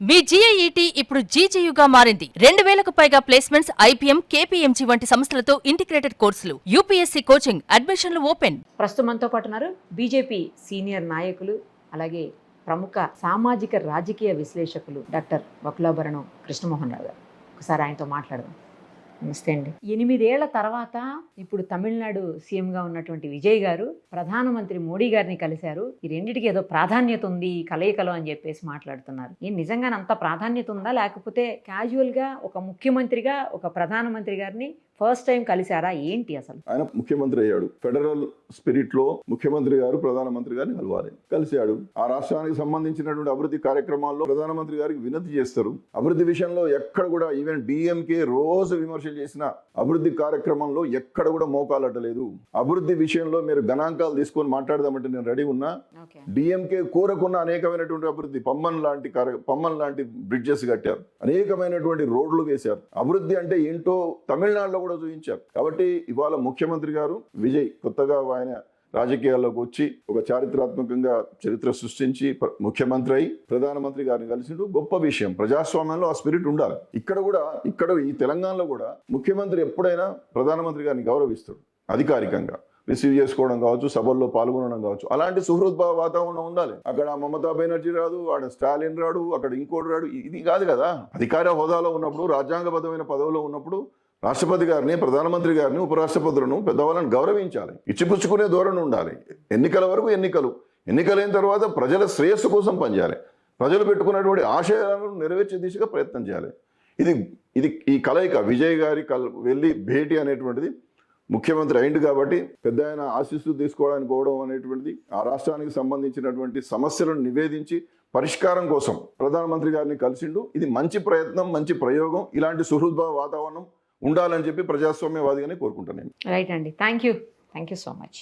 మీ GIET ఇప్పుడు GGUగా మారింది. 2000కు పైగా ప్లేస్మెంట్స్, IPM, KPMG వంటి సంస్థలతో ఇంటిగ్రేటెడ్ కోర్సులు. UPSC కోచింగ్, అడ్మిషన్లు ఓపెన్. ప్రస్తుతం మనతో పాటు ఉన్నారు బీజేపీ సీనియర్ నాయకులు, అలాగే ప్రముఖ సామాజిక రాజకీయ విశ్లేషకులు డాక్టర్ వకులాభరణం కృష్ణమోహన్ రావు గారు. ఒకసారి ఆయనతో మాట్లాడదాం. నమస్తే అండి. 8 ఏళ్ల తర్వాత ఇప్పుడు తమిళనాడు సీఎంగా ఉన్నటువంటి విజయ్ గారు ప్రధానమంత్రి మోడీ గారిని కలిశారు. ఈ రెండిటికి ఏదో ప్రాధాన్యత ఉంది ఈ కలయికలో అని చెప్పేసి మాట్లాడుతున్నారు. నిజంగానే అంత ప్రాధాన్యత ఉందా, లేకపోతే క్యాజువల్గా ఒక ముఖ్యమంత్రిగా ఒక ప్రధానమంత్రి గారిని ఫస్ట్ టైం కలిశారా, ఏంటి అసలు? ఆయన ముఖ్యమంత్రి అయ్యాడు. ఫెడరల్ స్పిరిట్ లో ముఖ్యమంత్రి గారు ప్రధానమంత్రి గారిని కలవాలి, కలిశాడు. ఆ రాష్ట్రానికి సంబంధించినటువంటి అభివృద్ధి కార్యక్రమాల్లో ప్రధానమంత్రి గారికి వినతి చేస్తారు. అభివృద్ధి విషయంలో ఎక్కడ కూడా ఈవెన్ డిఎంకే రోజు విమర్శలు చేసిన అభివృద్ధి కార్యక్రమంలో ఎక్కడ కూడా మోకాలట్టలేదు. అభివృద్ధి విషయంలో మీరు గణాంకాలు తీసుకొని మాట్లాడదామంటే నేను రెడీ ఉన్నా. డిఎంకే కోరకున్న అనేకమైనటువంటి అభివృద్ధి, పమ్మన్ లాంటి బ్రిడ్జెస్ కట్టారు, అనేకమైనటువంటి రోడ్లు వేశారు. అభివృద్ధి అంటే ఏంటో తమిళనాడులో కూడా చూపించారు. కాబట్టి ఇవాళ ముఖ్యమంత్రి గారు విజయ్ కొత్తగా ఆయన రాజకీయాల్లోకి వచ్చి ఒక చారిత్రాత్మకంగా చరిత్ర సృష్టించి ముఖ్యమంత్రి అయి ప్రధానమంత్రి గారిని కలిసిండు. గొప్ప విషయం. ప్రజాస్వామ్యంలో ఆ స్పిరిట్ ఉండాలి. ఇక్కడ ఈ తెలంగాణలో కూడా ముఖ్యమంత్రి ఎప్పుడైనా ప్రధానమంత్రి గారిని గౌరవిస్తాడు. అధికారికంగా రిసీవ్ చేసుకోవడం కావచ్చు, సభల్లో పాల్గొనడం కావచ్చు. అలాంటి సుహృద్భావ వాతావరణం ఉండాలి. అక్కడ మమతా బెనర్జీ రాదు, అక్కడ స్టాలిన్ రాడు, అక్కడ ఇంకోటి రాడు. ఇది కాదు కదా. అధికార హోదాలో ఉన్నప్పుడు, రాజ్యాంగబద్ధమైన పదవిలో ఉన్నప్పుడు రాష్ట్రపతి గారిని, ప్రధానమంత్రి గారిని, ఉపరాష్ట్రపతులను, పెద్దవాళ్ళని గౌరవించాలి. ఇచ్చిపుచ్చుకునే ధోరణి ఉండాలి. ఎన్నికల వరకు ఎన్నికలైన తర్వాత ప్రజల శ్రేయస్సు కోసం పనిచేయాలి. ప్రజలు పెట్టుకున్నటువంటి ఆశయాలను నెరవేర్చే దిశగా ప్రయత్నం చేయాలి. ఇది ఈ కలయిక విజయ్ గారి వెళ్ళి భేటీ అనేటువంటిది ముఖ్యమంత్రి అయింది కాబట్టి పెద్ద ఆయన ఆశీస్సులు తీసుకోవడానికి పోవడం అనేటువంటిది, ఆ రాష్ట్రానికి సంబంధించినటువంటి సమస్యలను నివేదించి పరిష్కారం కోసం ప్రధానమంత్రి గారిని కలిసిండు. ఇది మంచి ప్రయత్నం, మంచి ప్రయోగం. ఇలాంటి సుహృద్భావ వాతావరణం ఉండాలని చెప్పి ప్రజాస్వామ్యవాదిగానే కోరుకుంటాను నేను. రైట్ అండి. Thank you so much.